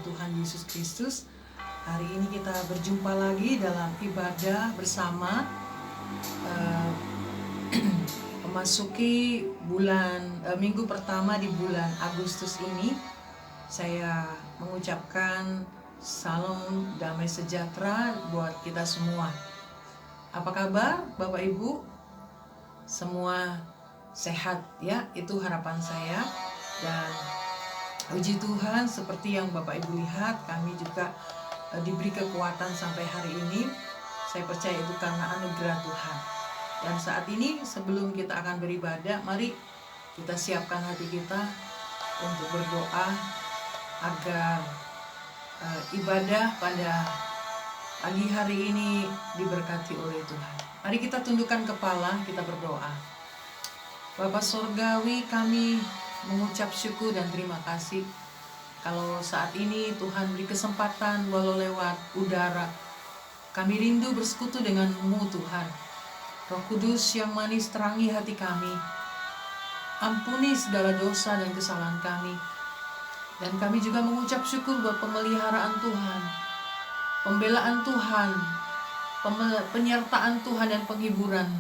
Tuhan Yesus Kristus. Hari ini kita berjumpa lagi dalam ibadah bersama, memasuki minggu pertama di bulan Agustus ini. Saya mengucapkan salam damai sejahtera buat kita semua. Apa kabar Bapak Ibu? Semua sehat ya, itu harapan saya. Dan puji Tuhan, seperti yang Bapak Ibu lihat, kami juga diberi kekuatan sampai hari ini. Saya percaya itu karena anugerah Tuhan. Dan saat ini sebelum kita akan beribadah, mari kita siapkan hati kita untuk berdoa agar ibadah pada pagi hari ini diberkati oleh Tuhan. Mari kita tundukkan kepala, kita berdoa. Bapa Sorgawi, kami mengucap syukur dan terima kasih kalau saat ini Tuhan beri kesempatan walau lewat udara. Kami rindu bersekutu dengan-Mu Tuhan. Roh Kudus yang manis terangi hati kami. Ampuni segala dosa dan kesalahan kami. Dan kami juga mengucap syukur buat pemeliharaan Tuhan, pembelaan Tuhan, penyertaan Tuhan dan penghiburan,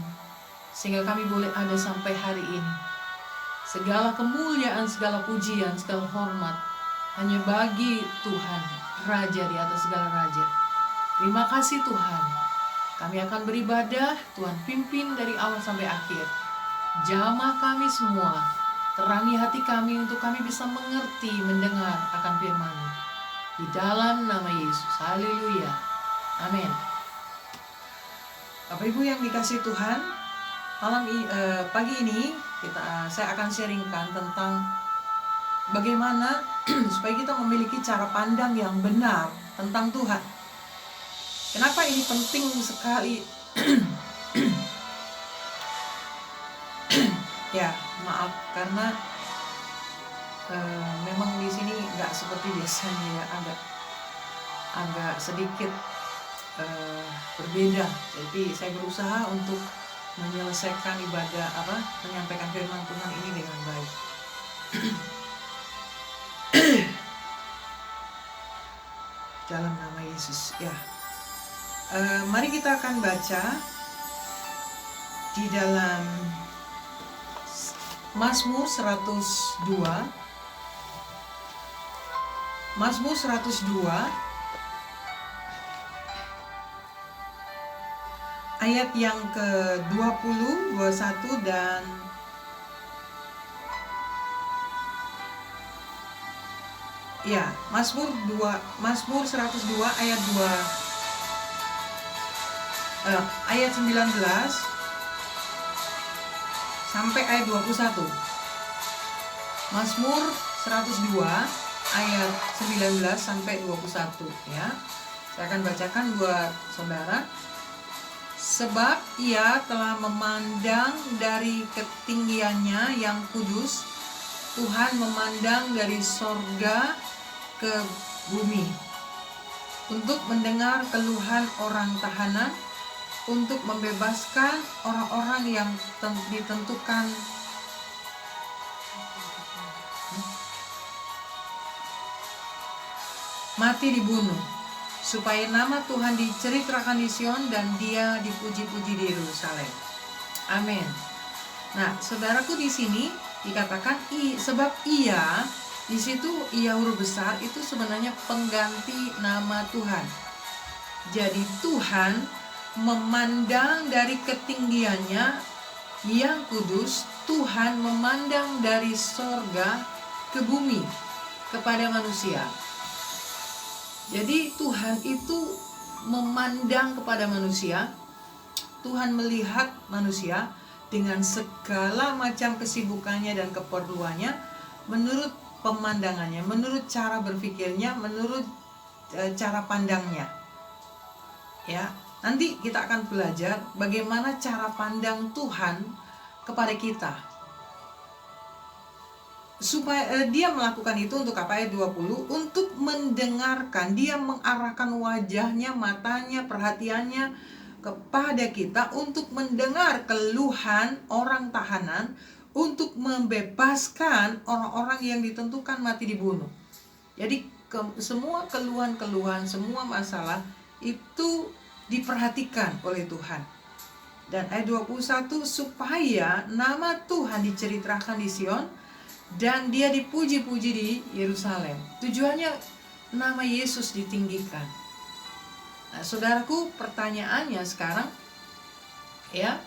sehingga kami boleh ada sampai hari ini. Segala kemuliaan, segala pujian, segala hormat hanya bagi Tuhan, Raja di atas segala raja. Terima kasih Tuhan. Kami akan beribadah, Tuhan pimpin dari awal sampai akhir. Jamah kami semua, terangi hati kami untuk kami bisa mengerti, mendengar akan firman-Mu. Di dalam nama Yesus, haleluya, amin. Bapak Ibu yang dikasihi Tuhan, pagi ini saya akan sharingkan tentang bagaimana supaya kita memiliki cara pandang yang benar tentang Tuhan. Kenapa ini penting sekali? Ya, maaf karena memang di sini nggak seperti biasanya ya, agak sedikit berbeda. Jadi saya berusaha untuk menyelesaikan menyampaikan firman Tuhan ini dengan baik. Dalam nama Yesus ya. Mari kita akan baca di dalam Mazmur 102. Mazmur 102 ayat yang ke-20, 21 dan ya, Mazmur 102 ayat 19 sampai ayat 21. Mazmur 102 ayat 19 sampai 21 ya. Saya akan bacakan buat saudara. Sebab Ia telah memandang dari ketinggiannya yang kudus, Tuhan memandang dari sorga ke bumi, untuk mendengar keluhan orang tahanan, untuk membebaskan orang-orang yang ditentukan mati dibunuh, supaya nama Tuhan diceritakan di Sion dan Dia dipuji-puji di Yerusalem. Amin. Nah, saudaraku, di sini dikatakan sebab Ia, di situ Ia huruf besar itu sebenarnya pengganti nama Tuhan. Jadi Tuhan memandang dari ketinggiannya yang kudus, Tuhan memandang dari sorga ke bumi kepada manusia. Jadi Tuhan itu memandang kepada manusia. Tuhan melihat manusia dengan segala macam kesibukannya dan keperluannya, menurut pemandangannya, menurut cara berpikirnya, menurut cara pandangnya. Ya, nanti kita akan belajar bagaimana cara pandang Tuhan kepada kita. Supaya Dia melakukan itu untuk apa? Ayat 20, untuk mendengarkan. Dia mengarahkan wajahnya, matanya, perhatiannya kepada kita untuk mendengar keluhan orang tahanan, untuk membebaskan orang-orang yang ditentukan mati dibunuh. Jadi semua keluhan-keluhan, semua masalah itu diperhatikan oleh Tuhan. Dan ayat 21, supaya nama Tuhan diceritakan di Sion dan dia dipuji-puji di Yerusalem. Tujuannya nama Yesus ditinggikan. Nah, saudaraku, pertanyaannya sekarang ya,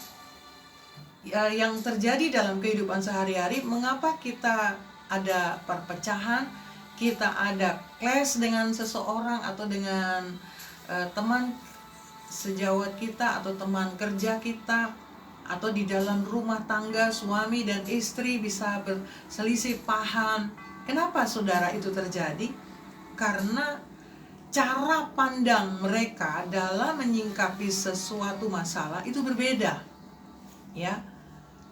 yang terjadi dalam kehidupan sehari-hari, mengapa kita ada perpecahan, kita ada clash dengan seseorang atau dengan teman sejawat kita atau teman kerja kita, atau di dalam rumah tangga suami dan istri bisa berselisih paham. Kenapa saudara itu terjadi? Karena cara pandang mereka dalam menyingkapi sesuatu masalah itu berbeda. Ya.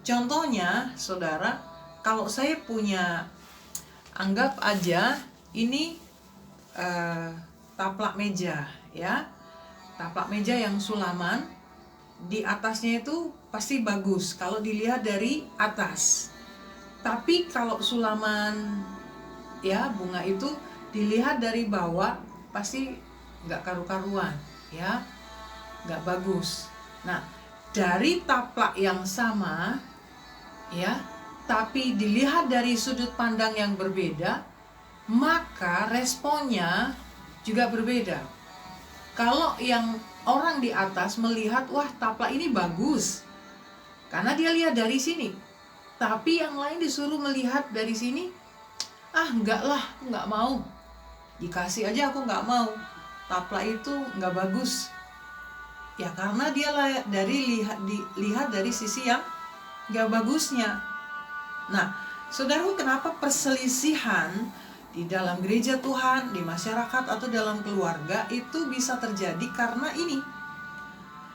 Contohnya, saudara, kalau saya punya, anggap aja ini taplak meja, ya. Taplak meja yang sulaman, di atasnya itu pasti bagus kalau dilihat dari atas. Tapi kalau sulaman ya bunga itu dilihat dari bawah pasti nggak karu-karuan, ya, nggak bagus. Nah, dari taplak yang sama, ya, tapi dilihat dari sudut pandang yang berbeda, maka responnya juga berbeda. Kalau yang orang di atas melihat, wah taplak ini bagus, karena dia lihat dari sini. Tapi yang lain disuruh melihat dari sini, enggak lah, aku nggak mau. Dikasih aja aku nggak mau. Taplak itu nggak bagus. Ya karena dia lihat dari sisi yang nggak bagusnya. Nah, saudaraku, kenapa perselisihan di dalam gereja Tuhan, di masyarakat atau dalam keluarga itu bisa terjadi? Karena ini,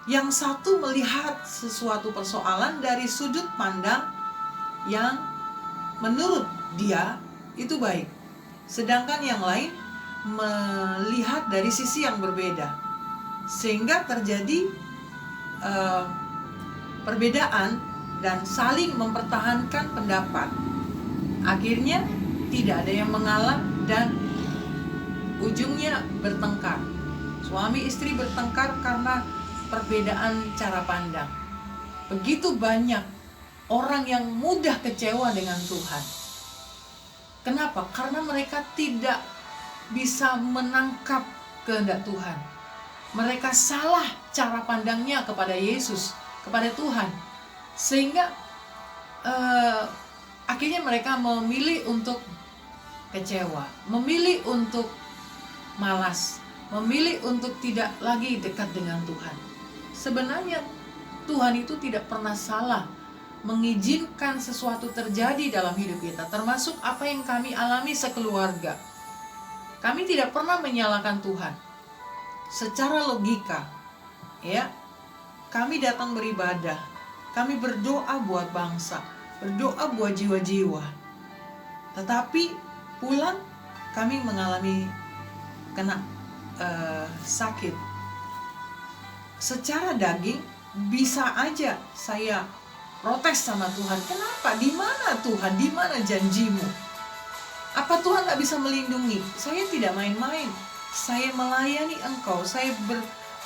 yang satu melihat sesuatu persoalan dari sudut pandang yang menurut dia itu baik, sedangkan yang lain melihat dari sisi yang berbeda, sehingga terjadi perbedaan dan saling mempertahankan pendapat. Akhirnya tidak ada yang mengalah dan ujungnya bertengkar. Suami istri bertengkar karena perbedaan cara pandang. Begitu banyak orang yang mudah kecewa dengan Tuhan. Kenapa? Karena mereka tidak bisa menangkap kehendak Tuhan. Mereka salah cara pandangnya kepada Yesus, kepada Tuhan. Sehingga akhirnya mereka memilih untuk kecewa, memilih untuk malas, memilih untuk tidak lagi dekat dengan Tuhan. Sebenarnya Tuhan itu tidak pernah salah mengizinkan sesuatu terjadi dalam hidup kita, termasuk apa yang kami alami sekeluarga. Kami tidak pernah menyalahkan Tuhan. Secara logika, ya, kami datang beribadah, kami berdoa buat bangsa, berdoa buat jiwa-jiwa. Tetapi pulang kami mengalami kena sakit. Secara daging bisa aja saya protes sama Tuhan. Kenapa? Di mana Tuhan? Di mana janjimu? Apa Tuhan tak bisa melindungi? Saya tidak main-main. Saya melayani Engkau. Saya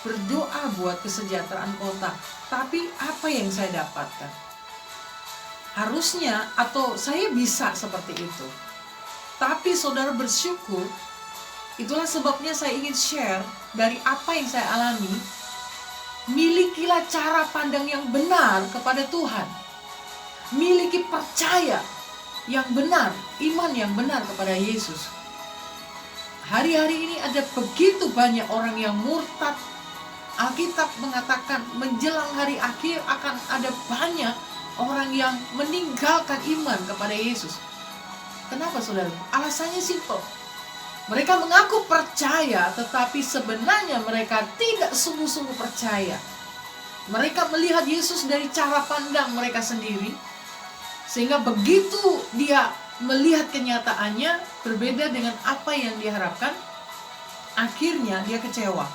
berdoa buat kesejahteraan kota. Tapi apa yang saya dapatkan? Harusnya, atau saya bisa seperti itu. Tapi saudara bersyukur. Itulah sebabnya saya ingin share dari apa yang saya alami. Milikilah cara pandang yang benar kepada Tuhan. Miliki percaya yang benar, iman yang benar kepada Yesus. Hari-hari ini ada begitu banyak orang yang murtad. Alkitab mengatakan menjelang hari akhir akan ada banyak orang yang meninggalkan iman kepada Yesus. Kenapa saudara? Alasannya simpel. Mereka mengaku percaya, tetapi sebenarnya mereka tidak sungguh-sungguh percaya. Mereka melihat Yesus dari cara pandang mereka sendiri, sehingga begitu dia melihat kenyataannya berbeda dengan apa yang diharapkan, akhirnya dia kecewa.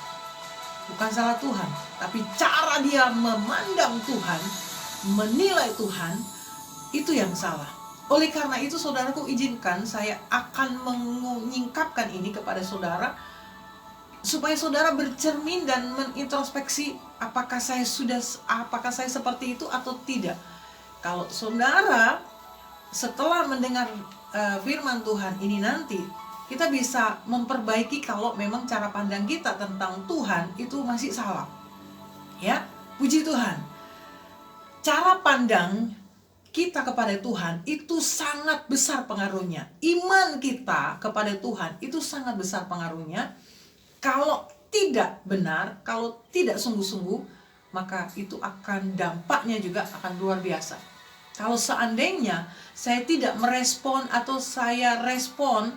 Bukan salah Tuhan, tapi cara dia memandang Tuhan, menilai Tuhan, itu yang salah. Oleh karena itu saudaraku, izinkan saya akan menyingkapkan ini kepada saudara, supaya saudara bercermin dan menintrospeksi apakah saya seperti itu atau tidak. Kalau saudara setelah mendengar firman Tuhan ini nanti, kita bisa memperbaiki kalau memang cara pandang kita tentang Tuhan itu masih salah. Ya, puji Tuhan. Cara pandang kita kepada Tuhan itu sangat besar pengaruhnya. Iman kita kepada Tuhan itu sangat besar pengaruhnya. Kalau tidak benar, kalau tidak sungguh-sungguh, maka itu akan dampaknya juga akan luar biasa. Kalau seandainya saya tidak merespon atau saya respon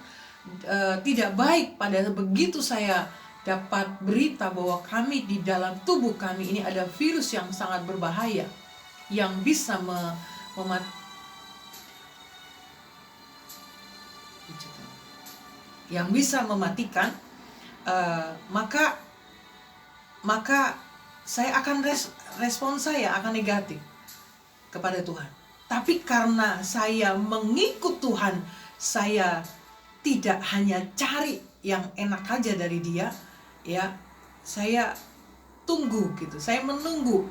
tidak baik pada begitu saya dapat berita bahwa kami di dalam tubuh kami ini ada virus yang sangat berbahaya yang bisa mematikan, maka saya akan respon saya akan negatif kepada Tuhan. Tapi karena saya mengikut Tuhan, saya tidak hanya cari yang enak aja dari Dia, ya, saya tunggu gitu. Saya menunggu.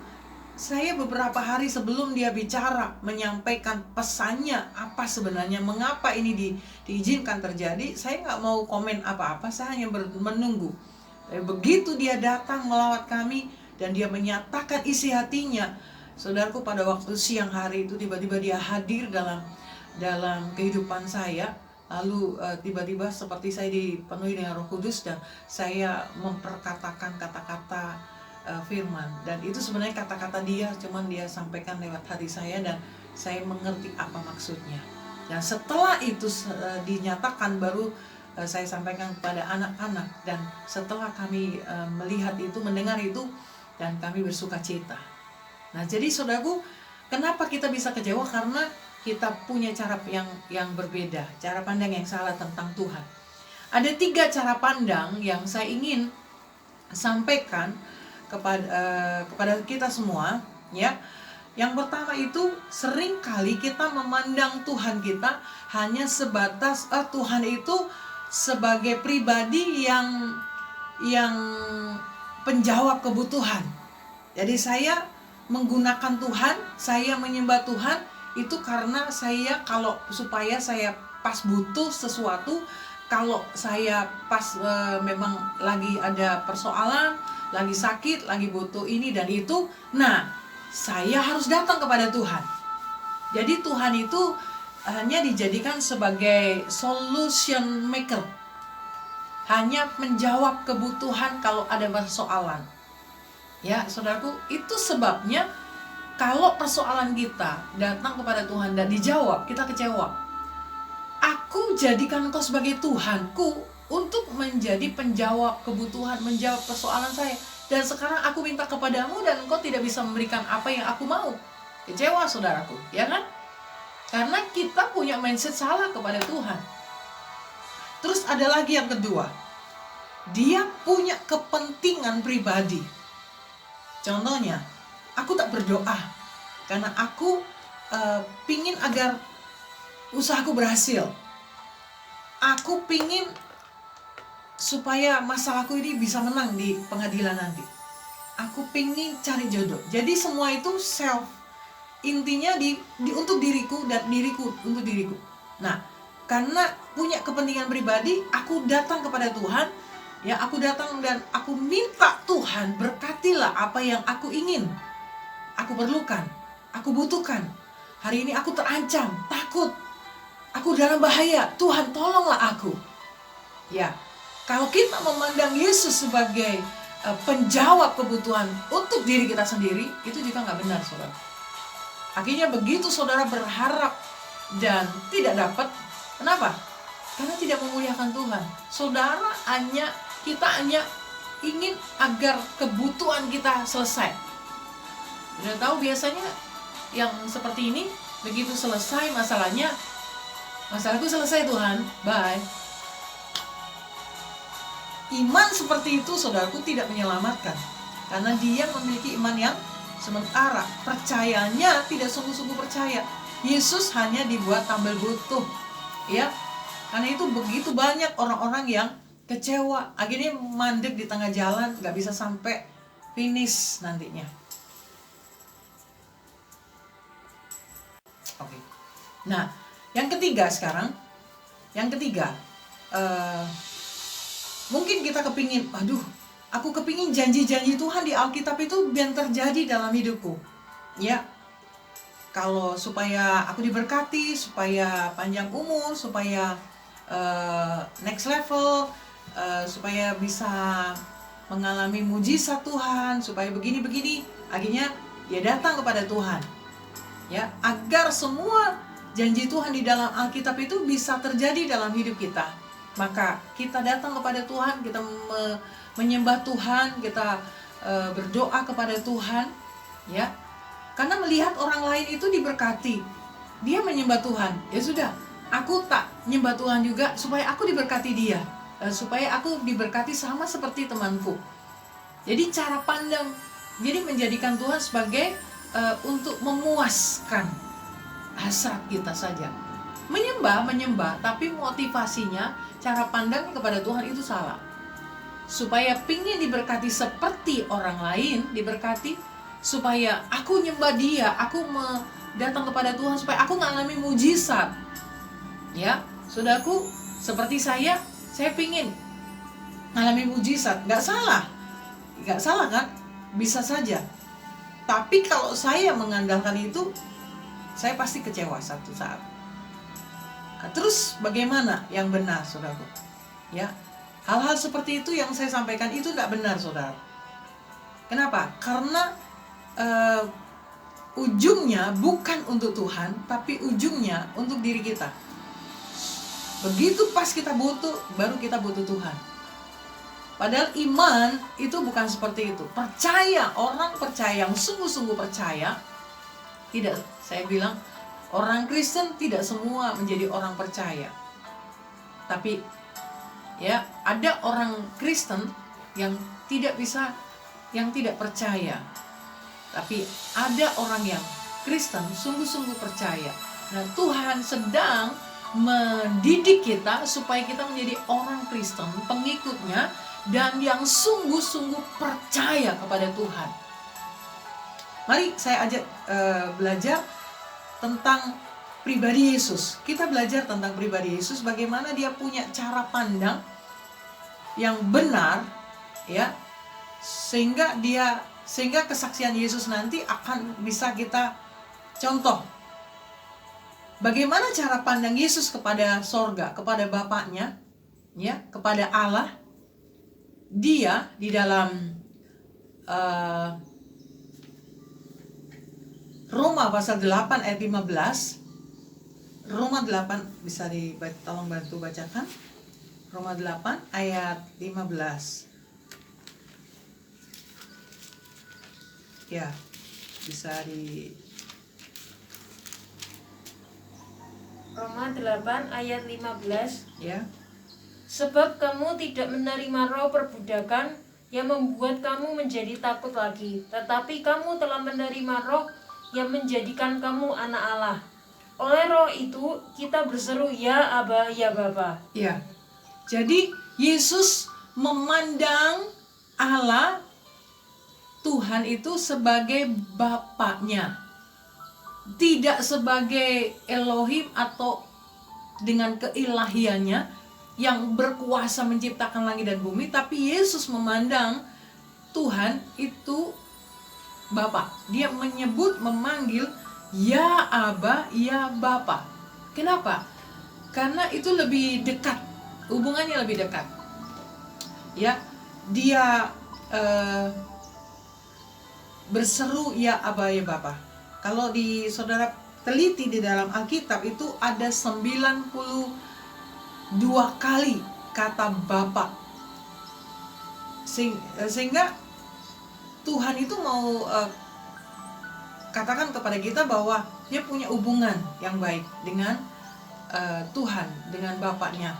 Saya beberapa hari sebelum Dia bicara, menyampaikan pesannya apa sebenarnya, mengapa ini diizinkan terjadi, saya nggak mau komen apa-apa, saya hanya menunggu. Begitu Dia datang melawat kami dan Dia menyatakan isi hatinya, saudaraku, pada waktu siang hari itu tiba-tiba Dia hadir dalam kehidupan saya. Lalu tiba-tiba seperti saya dipenuhi dengan Roh Kudus dan saya memperkatakan kata-kata firman, dan itu sebenarnya kata-kata Dia, cuman Dia sampaikan lewat hati saya dan saya mengerti apa maksudnya. Dan setelah itu dinyatakan, baru saya sampaikan kepada anak-anak, dan setelah kami melihat itu, mendengar itu, dan kami bersuka cita. Nah, jadi saudaraku, kenapa kita bisa kecewa? Karena kita punya cara yang berbeda, cara pandang yang salah tentang Tuhan. Ada 3 cara pandang yang saya ingin sampaikan kepada kita semua, ya. Yang pertama itu, seringkali kita memandang Tuhan kita hanya sebatas Tuhan itu sebagai pribadi yang penjawab kebutuhan. Jadi saya menggunakan Tuhan, saya menyembah Tuhan itu karena supaya saya pas butuh sesuatu, kalau saya pas memang lagi ada persoalan, lagi sakit, lagi butuh ini dan itu, nah saya harus datang kepada Tuhan. Jadi Tuhan itu hanya dijadikan sebagai solution maker, hanya menjawab kebutuhan kalau ada persoalan. Ya, saudaraku, itu sebabnya kalau persoalan kita datang kepada Tuhan dan dijawab, kita kecewa. Aku jadikan Engkau sebagai Tuhanku untuk menjadi penjawab kebutuhan, menjawab persoalan saya. Dan sekarang aku minta kepadamu dan Engkau tidak bisa memberikan apa yang aku mau. Kecewa, saudaraku, ya kan? Karena kita punya mindset salah kepada Tuhan. Terus ada lagi yang kedua, dia punya kepentingan pribadi. Contohnya, aku tak berdoa karena aku pingin agar usahaku berhasil. Aku pingin supaya masalahku ini bisa menang di pengadilan nanti. Aku pingin cari jodoh. Jadi semua itu self. Intinya untuk diriku dan diriku untuk diriku. Nah, karena punya kepentingan pribadi, aku datang kepada Tuhan. Ya, aku datang dan aku minta Tuhan berkatilah apa yang aku ingin, aku perlukan, aku butuhkan. Hari ini aku terancam, takut, aku dalam bahaya. Tuhan, tolonglah aku. Ya, kalau kita memandang Yesus sebagai penjawab kebutuhan untuk diri kita sendiri, itu juga nggak benar, saudara. Akhirnya begitu saudara berharap dan tidak dapat, kenapa? Karena tidak memuliakan Tuhan. Kita hanya ingin agar kebutuhan kita selesai. Sudah tahu biasanya yang seperti ini, begitu selesai masalahku selesai Tuhan, bye. Iman seperti itu, saudaraku, tidak menyelamatkan. Karena dia memiliki iman yang sementara, percayanya tidak sungguh-sungguh percaya. Yesus hanya dibuat tambal butuh, ya. Karena itu begitu banyak orang-orang yang kecewa, akhirnya mandek di tengah jalan, nggak bisa sampai finish nantinya. Oke. Nah, yang ketiga sekarang, mungkin kita kepingin, aku kepingin janji-janji Tuhan di Alkitab itu biar terjadi dalam hidupku, ya. Kalau supaya aku diberkati, supaya panjang umur, supaya next level, supaya bisa mengalami mujizat Tuhan, supaya begini-begini, akhirnya dia datang kepada Tuhan, ya, agar semua janji Tuhan di dalam Alkitab itu bisa terjadi dalam hidup kita. Maka kita datang kepada Tuhan, kita menyembah Tuhan, kita berdoa kepada Tuhan, ya. Karena melihat orang lain itu diberkati, dia menyembah Tuhan, ya sudah, aku tak menyembah Tuhan juga supaya aku diberkati dia, supaya aku diberkati sama seperti temanku. Jadi cara pandang, jadi menjadikan Tuhan sebagai untuk memuaskan hasrat kita saja. Menyembah, tapi motivasinya, cara pandang kepada Tuhan itu salah. Supaya pingin diberkati seperti orang lain diberkati, supaya aku nyembah dia, aku datang kepada Tuhan supaya aku ngalami mujizat, ya. Saudaraku, seperti saya pingin ngalami mujizat, nggak salah kan? Bisa saja. Tapi kalau saya mengandalkan itu, saya pasti kecewa satu saat. Nah, terus bagaimana yang benar, saudaraku? Ya, hal-hal seperti itu yang saya sampaikan itu tidak benar, saudara. Kenapa? Karena ujungnya bukan untuk Tuhan, tapi ujungnya untuk diri kita. Begitu pas kita butuh, baru kita butuh Tuhan. Padahal iman itu bukan seperti itu. Percaya, orang percaya yang sungguh-sungguh percaya, tidak, saya bilang orang Kristen tidak semua menjadi orang percaya. Tapi ya, ada orang Kristen yang tidak percaya. Tapi ada orang yang Kristen sungguh-sungguh percaya. Nah, Tuhan sedang mendidik kita supaya kita menjadi orang Kristen, pengikutnya, dan yang sungguh-sungguh percaya kepada Tuhan. Mari saya ajak belajar tentang pribadi Yesus. Kita belajar tentang pribadi Yesus, bagaimana dia punya cara pandang yang benar, ya, sehingga kesaksian Yesus nanti akan bisa kita contoh. Bagaimana cara pandang Yesus kepada sorga, kepada Bapaknya, ya, kepada Allah. Dia di dalam Roma pasal 8 ayat 15. Roma 8, bisa tolong bantu bacakan. Roma 8 ayat 15. Ya, bisa di Roma 8 ayat 15. Ya. Sebab kamu tidak menerima roh perbudakan yang membuat kamu menjadi takut lagi, tetapi kamu telah menerima roh yang menjadikan kamu anak Allah. Oleh roh itu kita berseru, ya Aba, ya Bapa. Ya. Jadi Yesus memandang Allah, Tuhan itu sebagai Bapaknya, tidak sebagai Elohim atau dengan keilahiannya yang berkuasa menciptakan langit dan bumi. Tapi Yesus memandang Tuhan itu Bapa. Dia memanggil ya Aba, ya Bapa. Kenapa? Karena itu lebih dekat, hubungannya lebih dekat. Ya, dia berseru ya Aba, ya Bapa. Kalau saudara teliti di dalam Alkitab itu ada 92 kali kata Bapa. Sehingga Tuhan itu mau katakan kepada kita bahwa dia punya hubungan yang baik dengan Tuhan, dengan Bapaknya.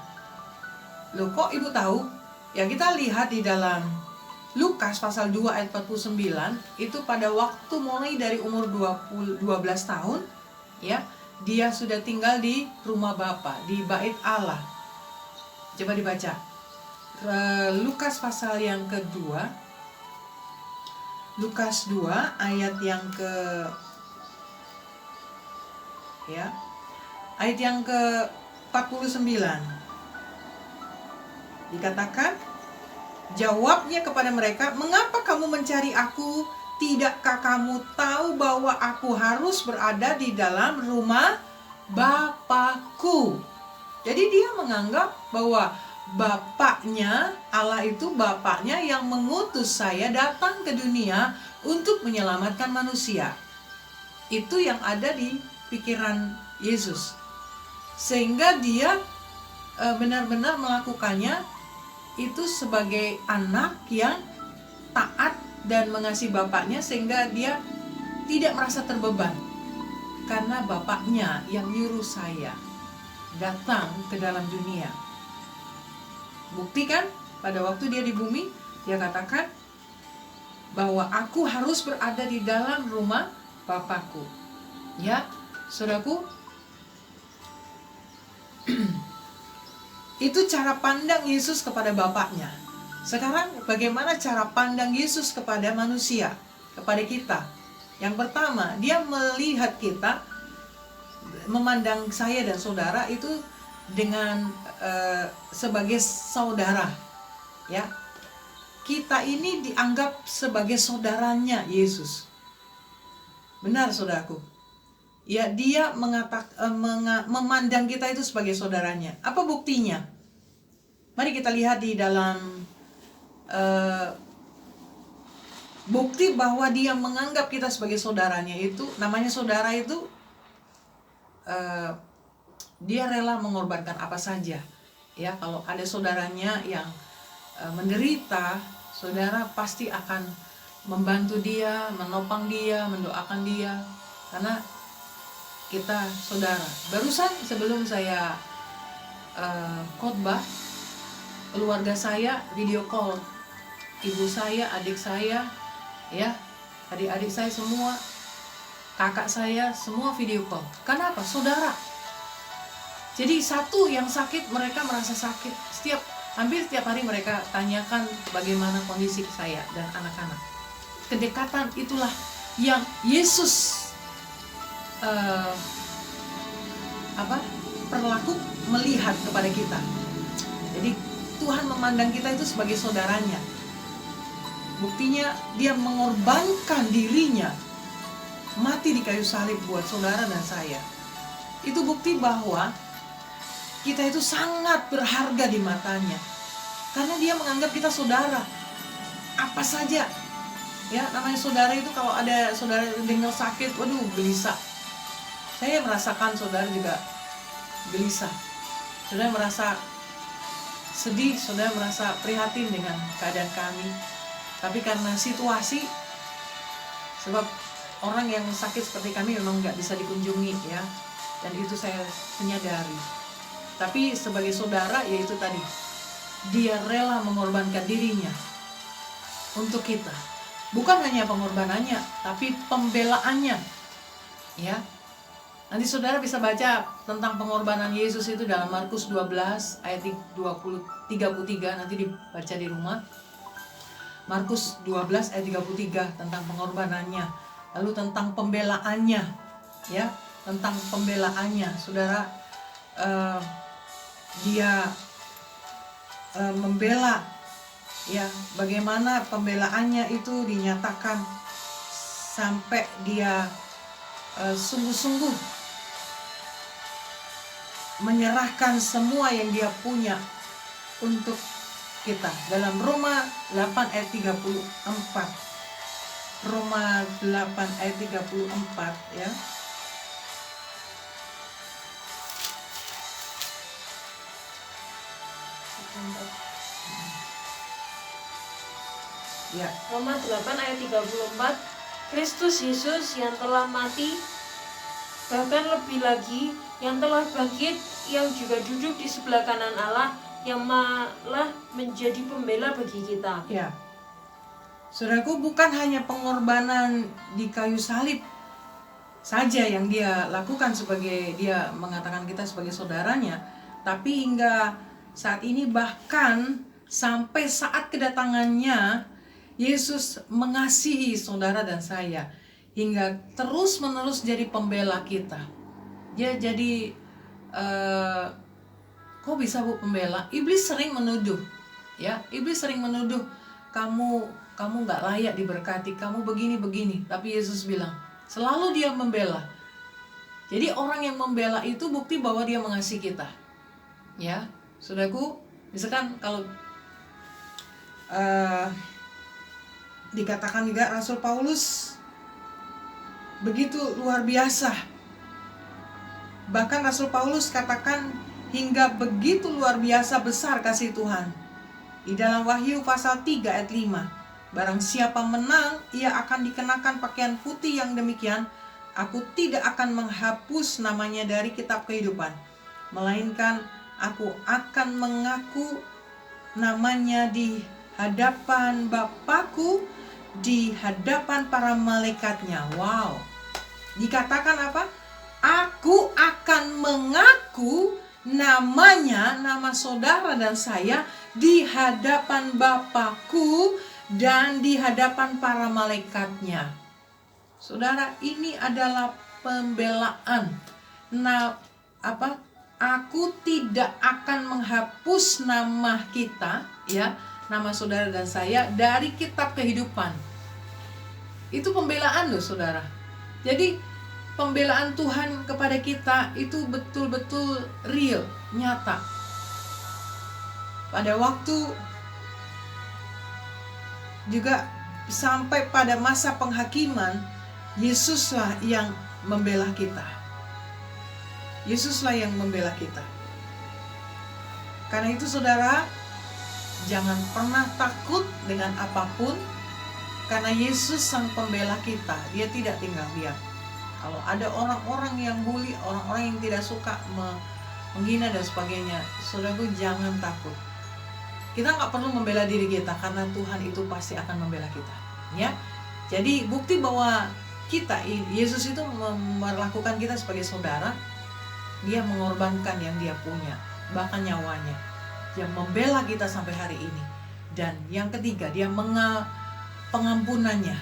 Loh, kok ibu tahu? Ya, kita lihat di dalam Lukas pasal 2 ayat 49, itu pada waktu mulai dari umur 12 tahun, ya, dia sudah tinggal di rumah Bapa, di bait Allah. Coba dibaca. Lukas pasal yang kedua. Lukas 2 ayat yang ke ayat yang ke-49. Dikatakan, jawabnya kepada mereka, "Mengapa kamu mencari aku? Tidakkah kamu tahu bahwa aku harus berada di dalam rumah Bapakku?" Jadi dia menganggap bahwa Bapaknya, Allah itu Bapaknya yang mengutus saya datang ke dunia untuk menyelamatkan manusia. Itu yang ada di pikiran Yesus. Sehingga dia benar-benar melakukannya itu sebagai anak yang taat dan mengasihi Bapaknya, sehingga dia tidak merasa terbeban. Karena Bapaknya yang nyuruh saya datang ke dalam dunia. Bukti kan, pada waktu dia di bumi, dia katakan bahwa aku harus berada di dalam rumah Bapakku. Ya, saudaraku, itu cara pandang Yesus kepada Bapaknya. Sekarang bagaimana cara pandang Yesus kepada manusia, kepada kita? Yang pertama, dia melihat kita, memandang saya dan saudara itu dengan sebagai saudara, ya. Kita ini dianggap sebagai saudaranya Yesus. Benar, saudaraku. Ya, dia memandang kita itu sebagai saudaranya. Apa buktinya? Mari kita lihat di dalam bukti bahwa dia menganggap kita sebagai saudaranya itu, namanya saudara itu, dia rela mengorbankan apa saja. Ya, kalau ada saudaranya yang menderita, saudara pasti akan membantu dia, menopang dia, mendoakan dia, karena kita saudara. Barusan sebelum saya khotbah, keluarga saya video call, ibu saya, adik saya, ya, adik-adik saya semua, kakak saya semua video call. Kenapa? Saudara. Jadi satu yang sakit, mereka merasa sakit. Hampir setiap hari mereka tanyakan bagaimana kondisi saya dan anak-anak. Kedekatan itulah yang Yesus perlaku melihat kepada kita. Jadi Tuhan memandang kita itu sebagai saudaranya. Buktinya dia mengorbankan dirinya, mati di kayu salib buat saudara dan saya. Itu bukti bahwa kita itu sangat berharga di matanya, karena dia menganggap kita saudara. Apa saja, ya, namanya saudara itu, kalau ada saudara dengar sakit, waduh, gelisah. Saya merasakan saudara juga gelisah. Saudara merasa sedih, saudara merasa prihatin dengan keadaan kami. Tapi karena situasi, sebab orang yang sakit seperti kami memang nggak bisa dikunjungi, ya, dan itu saya menyadari. Tapi sebagai saudara, yaitu tadi, dia rela mengorbankan dirinya untuk kita. Bukan hanya pengorbanannya, tapi pembelaannya, ya. Nanti saudara bisa baca tentang pengorbanan Yesus itu dalam Markus 12 ayat 33, nanti dibaca di rumah. Markus 12 ayat 33 tentang pengorbanannya. Lalu tentang pembelaannya, ya, tentang pembelaannya. Saudara, dia membela, ya, bagaimana pembelaannya itu dinyatakan sampai dia sungguh-sungguh menyerahkan semua yang dia punya untuk kita. Dalam Roma 8 ayat 34, Roma 8 ayat 34, ya. Ya. Roma 8 ayat 34, Kristus Yesus yang telah mati, bahkan lebih lagi yang telah bangkit, yang juga duduk di sebelah kanan Allah, yang malah menjadi pembela bagi kita. Ya. Saudaraku, bukan hanya pengorbanan di kayu salib saja yang dia lakukan sebagai dia mengatakan kita sebagai saudaranya, tapi hingga saat ini bahkan sampai saat kedatangannya Yesus mengasihi saudara dan saya hingga terus-menerus jadi pembela kita. Dia jadi kok bisa Bu pembela? Iblis sering menuduh, ya. Iblis sering menuduh kamu nggak layak diberkati, kamu begini. Tapi Yesus bilang, selalu dia membela. Jadi orang yang membela itu bukti bahwa dia mengasihi kita. Ya, saudaraku, misalkan kalau dikatakan juga Rasul Paulus begitu luar biasa. Bahkan Rasul Paulus katakan hingga begitu luar biasa besar kasih Tuhan. Di dalam Wahyu pasal 3 ayat 5, barang siapa menang, ia akan dikenakan pakaian putih yang demikian. Aku tidak akan menghapus namanya dari kitab kehidupan, melainkan aku akan mengaku namanya di hadapan Bapakku, di hadapan para malaikatnya. Wow. Dikatakan apa? Aku akan mengaku namanya, nama saudara dan saya di hadapan Bapakku dan di hadapan para malaikatnya. Saudara, ini adalah pembelaan. Aku tidak akan menghapus nama kita, ya, nama saudara dan saya dari kitab kehidupan. Itu pembelaan loh, saudara. Jadi pembelaan Tuhan kepada kita itu betul-betul real, nyata. Pada waktu juga sampai pada masa penghakiman, Yesuslah yang membela kita. Yesuslah yang membela kita. Karena itu saudara, jangan pernah takut dengan apapun, karena Yesus sang pembela kita. Dia tidak tinggal diam. Kalau ada orang-orang yang bully, orang-orang yang tidak suka menghina dan sebagainya, saudaraku, jangan takut. Kita nggak perlu membela diri kita, karena Tuhan itu pasti akan membela kita, ya. Jadi bukti bahwa Yesus itu memperlakukan kita sebagai saudara. Dia mengorbankan yang dia punya, bahkan nyawanya. Dia membela kita sampai hari ini. Dan yang ketiga, dia pengampunannya.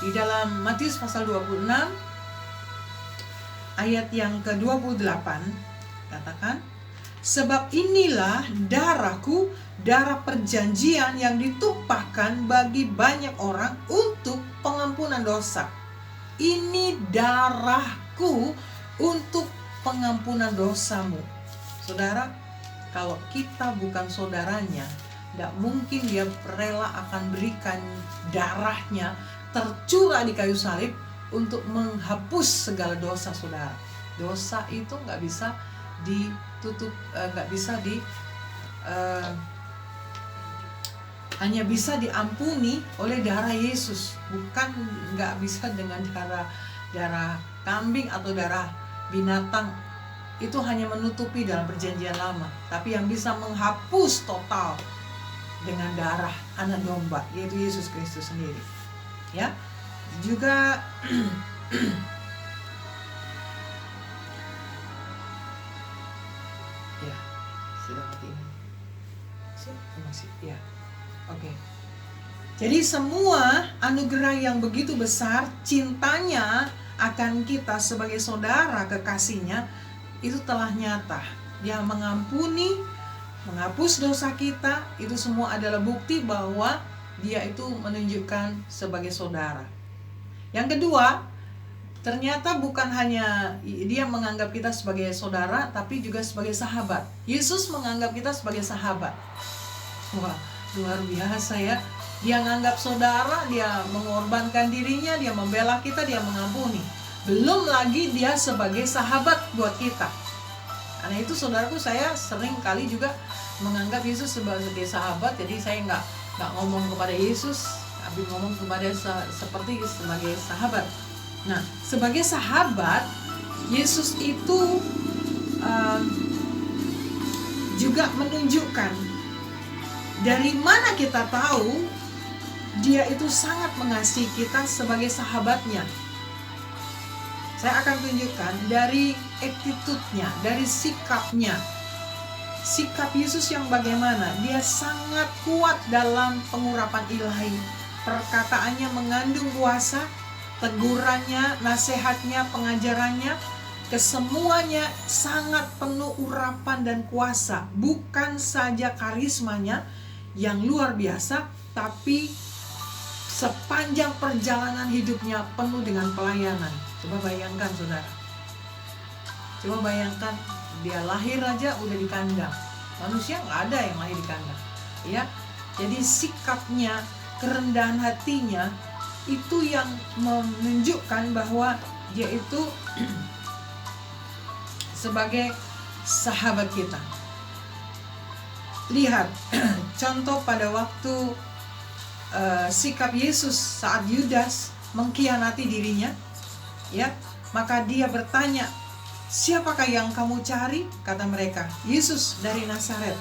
Di dalam Matius pasal 26 ayat yang ke-28 katakan, sebab inilah darahku, darah perjanjian yang ditumpahkan bagi banyak orang untuk pengampunan dosa. Ini darahku untuk pengampunan dosamu. Saudara, kalau kita bukan saudaranya, tidak mungkin dia rela akan berikan darahnya tercurah di kayu salib untuk menghapus segala dosa saudara. Dosa itu nggak bisa ditutup, hanya bisa diampuni oleh darah Yesus, bukan nggak bisa dengan darah kambing atau darah binatang. Itu hanya menutupi dalam perjanjian lama, tapi yang bisa menghapus total dengan darah anak domba, yaitu Yesus Kristus sendiri. Ya, juga ya, sudah mati ini. Masih, ya. Oke. Jadi semua anugerah yang begitu besar, cintanya akan kita sebagai saudara kekasihnya, itu telah nyata. Dia mengampuni, menghapus dosa kita, itu semua adalah bukti bahwa dia itu menunjukkan sebagai saudara. Yang kedua, ternyata bukan hanya dia menganggap kita sebagai saudara, tapi juga sebagai sahabat. Yesus menganggap kita sebagai sahabat. Wah, luar biasa ya. Dia menganggap saudara, dia mengorbankan dirinya, dia membela kita, dia mengampuni. Belum lagi dia sebagai sahabat buat kita. Karena itu saudaraku, saya sering kali juga menganggap Yesus sebagai sahabat. Jadi saya nggak ngomong kepada Yesus, tapi ngomong kepada seperti sebagai sahabat. Nah, sebagai sahabat, Yesus itu juga menunjukkan dari mana kita tahu dia itu sangat mengasihi kita sebagai sahabatnya. Saya akan tunjukkan dari attitude-nya, dari sikapnya. Sikap Yesus yang bagaimana? Dia sangat kuat dalam pengurapan ilahi. Perkataannya mengandung kuasa, tegurannya, nasihatnya, pengajarannya, kesemuanya sangat penuh urapan dan kuasa. Bukan saja karismanya yang luar biasa, tapi sepanjang perjalanan hidupnya penuh dengan pelayanan. Coba bayangkan saudara. Coba bayangkan, dia lahir aja udah di kandang. Manusia nggak ada yang lahir di kandang, ya. Jadi sikapnya, kerendahan hatinya itu yang menunjukkan bahwa dia itu sebagai sahabat kita. Lihat contoh pada waktu sikap Yesus saat Yudas mengkhianati dirinya, ya. Maka dia bertanya, "Siapakah yang kamu cari?" Kata mereka, "Yesus dari Nazaret."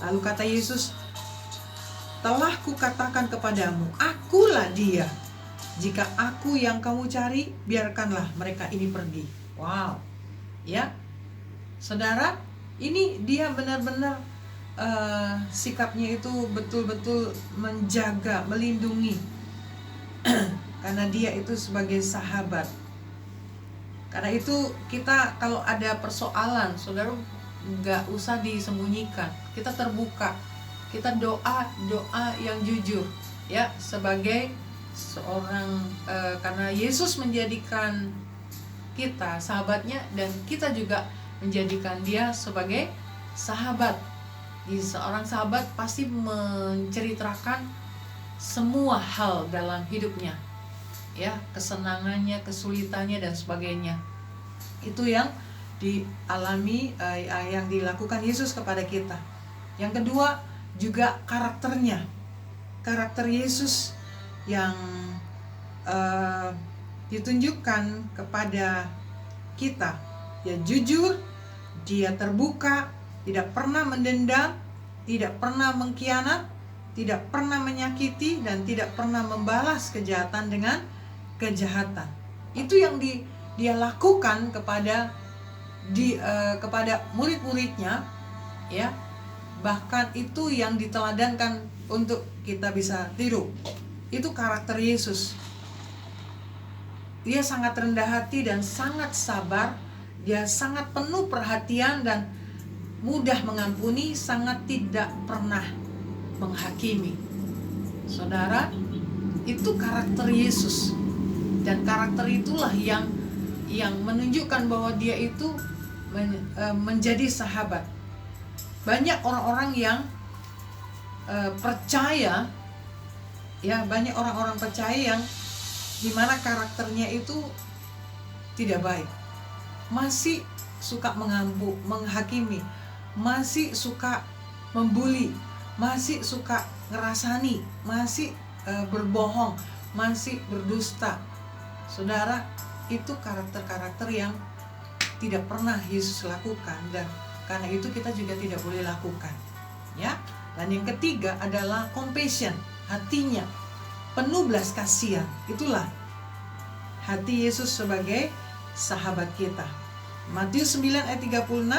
Lalu kata Yesus, "Telah kukatakan kepadamu, akulah dia. Jika aku yang kamu cari, biarkanlah mereka ini pergi." Wow, ya, saudara, ini dia benar-benar sikapnya itu betul-betul menjaga, melindungi, karena dia itu sebagai sahabat. Karena itu kita kalau ada persoalan, saudara, nggak usah disembunyikan. Kita terbuka, kita doa yang jujur, ya, sebagai seorang karena Yesus menjadikan kita sahabatnya, dan kita juga menjadikan dia sebagai sahabat. Di seorang sahabat pasti menceritakan semua hal dalam hidupnya, ya, kesenangannya, kesulitannya dan sebagainya. Itu yang dialami, yang dilakukan Yesus kepada kita. Yang kedua juga karakternya, karakter Yesus yang ditunjukkan kepada kita. Dia jujur, dia terbuka, tidak pernah mendendam, tidak pernah mengkhianat, tidak pernah menyakiti, dan tidak pernah membalas kejahatan dengan kejahatan. Itu yang dia lakukan kepada murid-muridnya, ya. Bahkan itu yang diteladankan untuk kita bisa tiru. Itu karakter Yesus. Dia sangat rendah hati dan sangat sabar. Dia sangat penuh perhatian dan mudah mengampuni, sangat tidak pernah menghakimi. Saudara, itu karakter Yesus. Dan karakter itulah yang menunjukkan bahwa dia itu menjadi sahabat. Banyak orang-orang yang percaya, ya, banyak orang-orang percaya yang dimana karakternya itu tidak baik, masih suka menghakimi, masih suka membuli, masih suka ngerasani, masih berbohong, masih berdusta. Saudara, itu karakter-karakter yang tidak pernah Yesus lakukan, dan karena itu kita juga tidak boleh lakukan, ya. Dan yang ketiga adalah compassion, hatinya penuh belas kasihan. Itulah hati Yesus sebagai sahabat kita. Matius 9 ayat 36,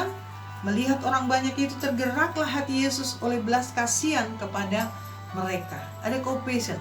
melihat orang banyak itu tergeraklah hati Yesus oleh belas kasihan kepada mereka. Ada compassion.